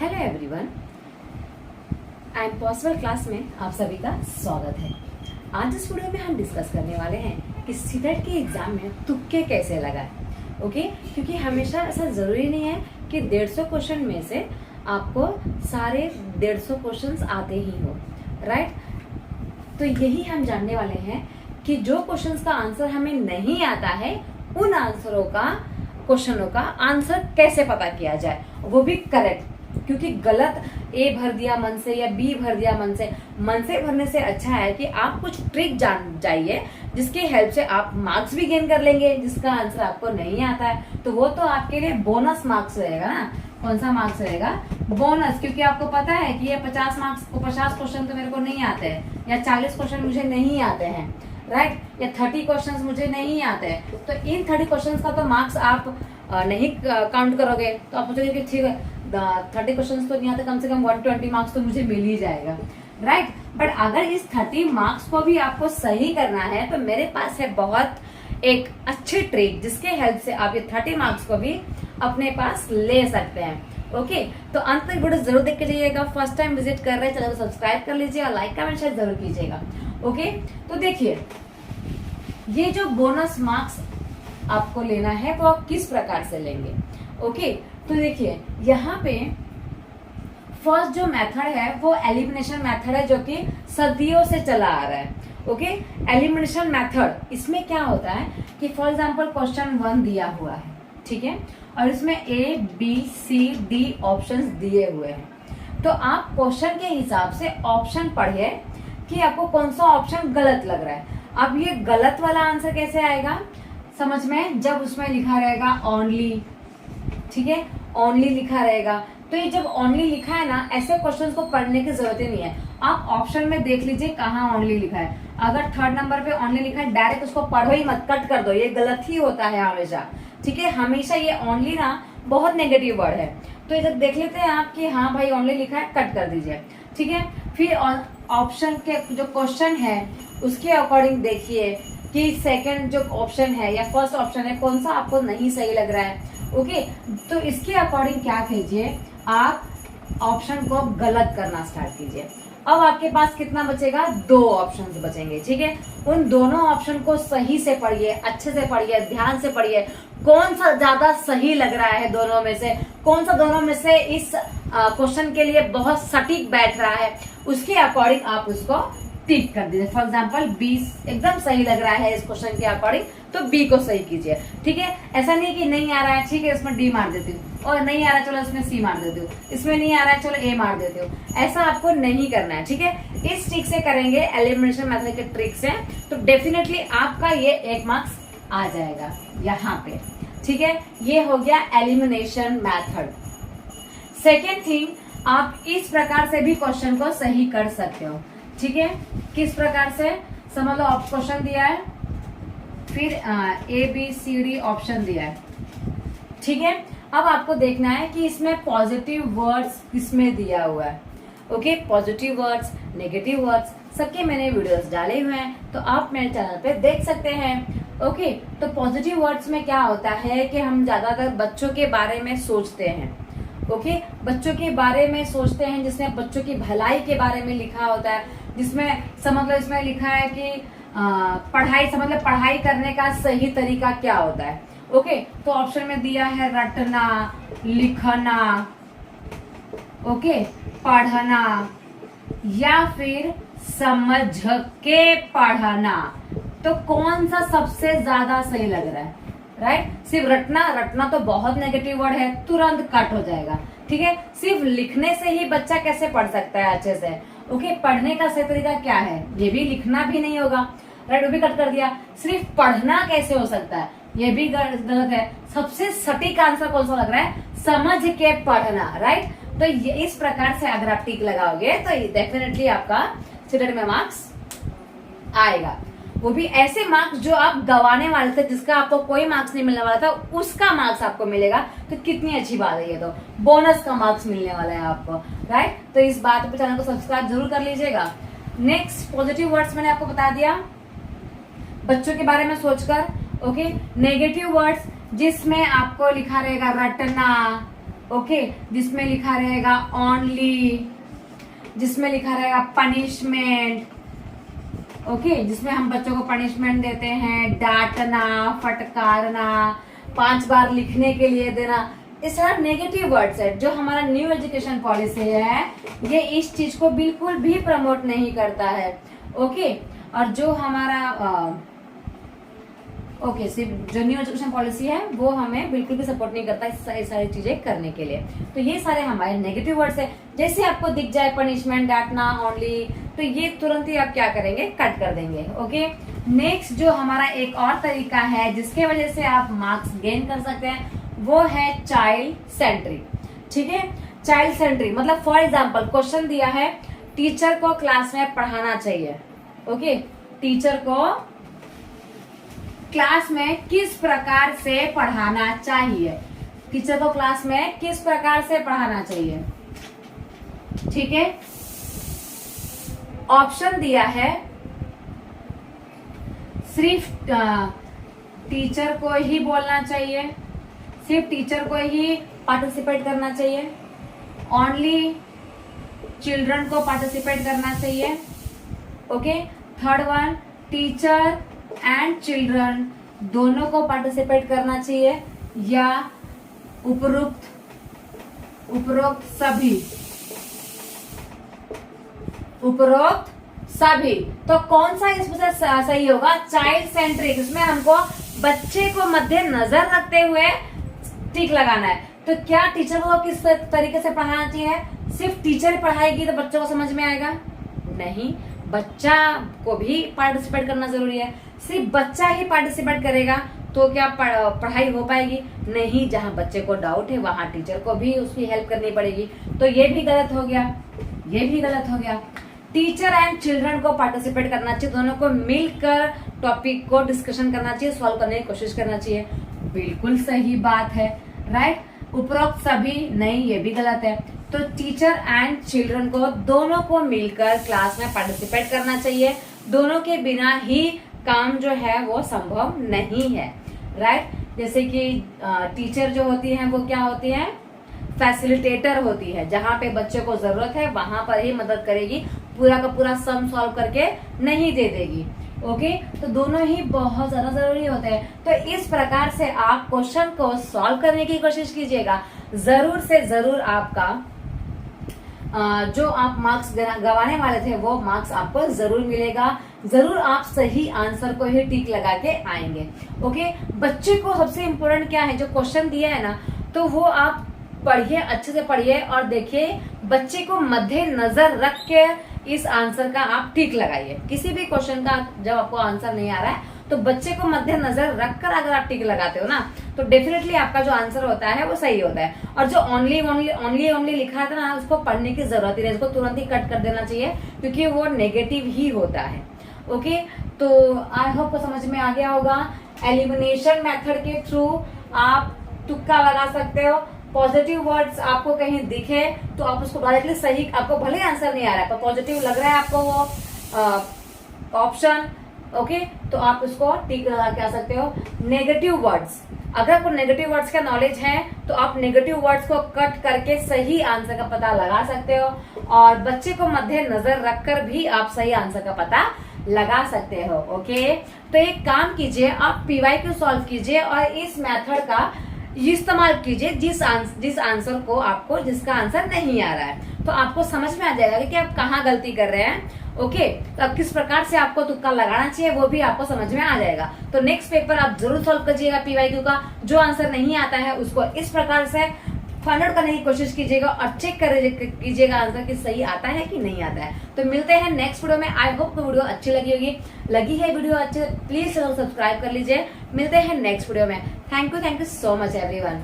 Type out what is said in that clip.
Hello everyone, I am possible class में आप सभी का स्वागत है। आज इस वीडियो में हम डिस्कस करने वाले हैं कि सीटेट के एग्जाम में तुक्के कैसे लगाएं। ओके, क्योंकि हमेशा ऐसा ज़रूरी नहीं है कि 150 क्वेश्चन में से आपको सारे 150 क्वेश्चंस आते ही हो, राइट। तो यही हम जानने वाले हैं कि जो क्वेश्चंस का आंसर हमें नहीं आता है उन क्वेश्चनों का आंसर कैसे पता किया जाए, वो भी करेक्ट। क्योंकि गलत ए भर दिया मन से या बी भर दिया मन से भरने से अच्छा है कि आप कुछ ट्रिक जान जाइए जिसकी हेल्प से आप मार्क्स भी गेन कर लेंगे। जिसका आंसर आपको नहीं आता है तो वो तो आपके लिए बोनस मार्क्स रहेगा ना। कौन सा मार्क्स रहेगा? बोनस। क्योंकि आपको पता है कि ये 50 मार्क्स को 50 क्वेश्चन तो मेरे को नहीं आते हैं, या 40 क्वेश्चन मुझे नहीं आते हैं, राइट, या 30 क्वेश्चंस मुझे नहीं आते हैं। तो इन 30 क्वेश्चंस का तो मार्क्स आप नहीं काउंट करोगे, तो आप सोचोगे कि ठीक है 30 क्वेश्चंस तो नहीं आते, कम से कम 120 मार्क्स तो मुझे मिल ही जाएगा, राइट। बट अगर इस 30 मार्क्स को भी आपको सही करना है तो मेरे पास है बहुत एक अच्छी ट्रिक जिसके हेल्प से आप ये 30 मार्क्स को भी अपने पास ले सकते हैं। ओके, तो अंत तक वीडियो जरूर देख के जाइएगा। फर्स्ट टाइम विजिट कर रहे हैं चैनल को सब्सक्राइब कर लीजिए और लाइक कमेंट शेयर जरूर कीजिएगा। ओके, तो देखिए ये जो बोनस मार्क्स आपको लेना है वो आप किस प्रकार से लेंगे। ओके, तो देखिए यहाँ पे फर्स्ट जो मेथड है वो एलिमिनेशन मेथड है, जो कि सदियों से चला आ रहा है। ओके, एलिमिनेशन मेथड, इसमें क्या होता है कि फॉर एग्जांपल क्वेश्चन 1 दिया हुआ है, ठीक है, और इसमें A, B, C, D options दिए हुए हैं। तो आप क्वेश्चन के हिसाब से ऑप्शन पढ़िए कि आपको कौन सा ऑप्शन गलत लग रहा है। अब ये गलत वाला आंसर कैसे आएगा समझ में? जब उसमें लिखा रहेगा ओनली, ठीक है, ओनली लिखा रहेगा। तो ये जब ओनली लिखा है ना, ऐसे क्वेश्चंस को पढ़ने की जरूरत ही नहीं है। आप ऑप्शन में देख लीजिए कहाँ ओनली लिखा है। अगर 3rd नंबर पे ओनली लिखा है, डायरेक्ट उसको पढ़ो ही मत, कट कर दो। ये गलत ही होता है हमेशा, ठीक है। हमेशा ये ओनली ना बहुत नेगेटिव वर्ड है। तो ये जब देख लेते हैं आप कि हाँ भाई ओनली लिखा है, कट कर दीजिए, ठीक है। फिर ऑप्शन के जो क्वेश्चन है उसके अकॉर्डिंग देखिए कि सेकंड जो ऑप्शन है या फर्स्ट ऑप्शन है कौन सा आपको नहीं सही लग रहा है। ओके, तो इसके अकॉर्डिंग क्या कीजिए, आप ऑप्शन को गलत करना स्टार्ट कीजिए। अब आपके पास कितना बचेगा? 2 ऑप्शंस बचेंगे, ठीक है। उन दोनों ऑप्शन को सही से पढ़िए, अच्छे से पढ़िए, ध्यान से पढ़िए। कौन सा ज्यादा सही लग रहा है दोनों में से, कौन सा दोनों में से इस क्वेश्चन के लिए बहुत सटीक बैठ रहा है, उसके अकॉर्डिंग आप उसको टिक कर दीजिए। फॉर एग्जाम्पल 20 एकदम सही लग रहा है इस क्वेश्चन के अकॉर्डिंग, तो बी को सही कीजिए, ठीक है। ऐसा नहीं कि नहीं आ रहा है, ठीक है, इसमें डी मार देती हूँ, और नहीं आ रहा है चलो इसमें सी मार देती हूँ, इसमें नहीं आ रहा है चलो ए मार देती हूँ। ऐसा आपको नहीं करना है, ठीक है। इस ट्रिक से करेंगे, एलिमिनेशन मेथड के ट्रिक से, तो डेफिनेटली आपका ये 1 मार्क्स आ जाएगा यहाँ पे, ठीक है। ये हो गया एलिमिनेशन मेथड। सेकेंड थिंग, आप इस प्रकार से भी क्वेश्चन को सही कर सकते हो, ठीक है। किस प्रकार से? समझ लो आप क्वेश्चन दिया है, फिर ABCD ऑप्शन दिया है, ठीक है। अब आपको देखना है कि इसमें पॉजिटिव वर्ड्स किसमें दिया हुआ है। Okay, positive words, negative words सबके मैंने वीडियोस डाले हुए हैं, तो आप मेरे चैनल पे देख सकते हैं। ओके, तो पॉजिटिव वर्ड्स में क्या होता है कि हम ज्यादातर बच्चों के बारे में सोचते हैं। ओके, बच्चों के बारे में सोचते हैं, जिसमें बच्चों की भलाई के बारे में लिखा होता है, जिसमें समझ लो इसमें लिखा है कि पढ़ाई, समझ लो पढ़ाई करने का सही तरीका क्या होता है। ओके, तो ऑप्शन में दिया है रटना, लिखना, ओके, पढ़ना, या फिर समझ के पढ़ना। तो कौन सा सबसे ज्यादा सही लग रहा है? राइट, सिर्फ रटना तो बहुत नेगेटिव वर्ड है, तुरंत कट हो जाएगा, ठीक है। सिर्फ लिखने से ही बच्चा कैसे पढ़ सकता है अच्छे से? ओके, पढ़ने का सही तरीका क्या है? ये भी लिखना भी नहीं होगा, राइट, वो भी कट कर दिया। सिर्फ पढ़ना कैसे हो सकता है? ये भी गलत है। सबसे सटीक आंसर कौन सा लग रहा है? समझ के पढ़ना, राइट। तो ये इस प्रकार से अगर आप टिक लगाओगे तो डेफिनेटली आपका सीटेट में मार्क्स आएगा। वो भी ऐसे मार्क्स जो आप गवाने वाले थे, जिसका आपको कोई मार्क्स नहीं मिलने वाला था, उसका मार्क्स आपको मिलेगा। तो कितनी अच्छी बात है, ये तो बोनस का मार्क्स मिलने वाला है आपको, राइट। तो इस बात पर चैनल को सब्सक्राइब जरूर कर लीजिएगा। नेक्स्ट, पॉजिटिव वर्ड्स मैंने आपको बता दिया, बच्चों के बारे में सोचकर। ओके, नेगेटिव वर्ड्स जिसमें आपको लिखा रहेगा रटना, ओके, जिसमें लिखा रहेगा ओनली, जिसमें लिखा रहेगा पनिशमेंट, ओके, जिसमें हम बच्चों को पनिशमेंट देते हैं, डांटना, फटकारना, 5 बार लिखने के लिए देना, ये सारा नेगेटिव वर्ड्स है। जो हमारा न्यू एजुकेशन पॉलिसी है ये इस चीज को बिल्कुल भी प्रमोट नहीं करता है। ओके, और जो हमारा ओके सिर्फ जो न्यू एजुकेशन पॉलिसी है वो हमें बिल्कुल भी सपोर्ट नहीं करता इस सारी चीजें करने के लिए। तो ये सारे हमारे नेगेटिव वर्ड्स है। जैसे आपको दिख जाए पनिशमेंट, डांटना, ओनली, तो ये तुरंत ही आप क्या करेंगे, कट कर देंगे। ओके, नेक्स्ट जो हमारा एक और तरीका है जिसके वजह से आप मार्क्स गेन कर सकते हैं वो है चाइल्ड सेंट्रिक। ठीक है, चाइल्ड सेंट्रिक मतलब फॉर एग्जाम्पल क्वेश्चन दिया है टीचर को क्लास में पढ़ाना चाहिए। ओके, टीचर को क्लास में किस प्रकार से पढ़ाना चाहिए, टीचर को क्लास में किस प्रकार से पढ़ाना चाहिए। ठीक है, ऑप्शन दिया है सिर्फ टीचर को ही बोलना चाहिए, सिर्फ टीचर को ही पार्टिसिपेट करना चाहिए, ओनली चिल्ड्रन को पार्टिसिपेट करना चाहिए। Okay, third one teacher and children दोनों को पार्टिसिपेट करना चाहिए, या उपरोक्त सभी, उपरोक्त सभी। तो कौन सा इसमें से सही होगा, चाइल्ड सेंट्रिक। इसमें हमको बच्चे को मध्य नजर रखते हुए टिक लगाना है। तो क्या टीचर को किस तरीके से पढ़ाना चाहिए, सिर्फ टीचर पढ़ाएगी तो बच्चों को समझ में आएगा? नहीं, बच्चा को भी पार्टिसिपेट करना जरूरी है। सिर्फ बच्चा ही पार्टिसिपेट करेगा तो क्या पढ़ाई हो पाएगी? नहीं, जहां बच्चे को डाउट है वहां टीचर को भी उसकी हेल्प करनी पड़ेगी। तो ये भी गलत हो गया, ये भी गलत हो गया। टीचर एंड चिल्ड्रन को पार्टिसिपेट करना चाहिए, दोनों को मिलकर टॉपिक को डिस्कशन करना चाहिए, सॉल्व करने की कोशिश करना चाहिए। बिल्कुल सही बात है, राइट। उपरोक्त सभी नहीं, ये भी गलत है। तो टीचर एंड चिल्ड्रन को दोनों को मिलकर क्लास में पार्टिसिपेट करना चाहिए, दोनों के बिना ही काम जो है वो संभव नहीं है, राइट। जैसे कि टीचर जो होती है वो क्या होती है, फैसिलिटेटर होती है, जहां पे बच्चे को जरूरत है वहां पर ही मदद करेगी, पूरा का पूरा सम सॉल्व करके नहीं दे देगी। ओके, तो दोनों ही बहुत ज्यादा जरूरी होते हैं। तो इस प्रकार से आप क्वेश्चन को सॉल्व करने की कोशिश कीजिएगा, जरूर से जरूर आपका जो आप मार्क्स गंवाने वाले थे वो मार्क्स आपको जरूर मिलेगा, जरूर आप सही आंसर को ही टिक लगा के आएंगे। ओके, बच्चे को सबसे इम्पोर्टेंट क्या है, जो क्वेश्चन दिया है ना, तो वो आप पढ़िए, अच्छे से पढ़िए और देखिए, बच्चे को मध्य नजर रख के इस आंसर का आप टिक लगाइए। किसी भी क्वेश्चन का जब आपको आंसर नहीं आ रहा है तो बच्चे को मध्य नजर रखकर अगर आप टिक लगाते हो ना, तो डेफिनेटली आपका जो आंसर होता है वो सही होता है। और जो ओनली लिखा था ना, उसको पढ़ने की जरूरत ही नहीं, उसको तुरंत ही कट कर देना चाहिए क्योंकि वो नेगेटिव ही होता है। ओके, तो आई होप को समझ में आ गया होगा। एलिमिनेशन मेथड के थ्रू आप तुक्का लगा सकते हो। पॉजिटिव वर्ड्स आपको कहीं दिखे तो आप उसको डायरेक्टली सही, आपको भले आंसर नहीं आ रहा है पर पॉजिटिव लग रहा है आपको वो ऑप्शन, ओके, तो आप उसको टिक लगा के आ सकते हो। नेगेटिव वर्ड्स, अगर आपको नेगेटिव वर्ड्स का नॉलेज है तो आप नेगेटिव वर्ड्स को कट करके सही आंसर का पता लगा सकते हो, और बच्चे को मध्य नजर रखकर भी आप सही आंसर का पता लगा सकते हो। ओके, तो एक काम कीजिए, आप PYQ सॉल्व कीजिए और इस मेथड का इस्तेमाल कीजिए जिस आंसर को आपको, जिसका आंसर नहीं आ रहा है, तो आपको समझ में आ जाएगा कि आप कहाँ गलती कर रहे हैं। ओके, तो अब किस प्रकार से आपको तुक्का लगाना चाहिए वो भी आपको समझ में आ जाएगा। तो नेक्स्ट पेपर आप जरूर सॉल्व कीजिएगा PYQ का, जो आंसर नहीं आता है उसको इस प्रकार से फाइंड आउट करने की कोशिश कीजिएगा और चेक कीजिएगा आंसर कि सही आता है कि नहीं आता है। तो मिलते हैं नेक्स्ट वीडियो में। आई होप को वीडियो अच्छी लगी होगी, लगी है वीडियो अच्छी, प्लीज चैनल सब्सक्राइब कर लीजिए। मिलते हैं नेक्स्ट वीडियो में। Thank you so much everyone.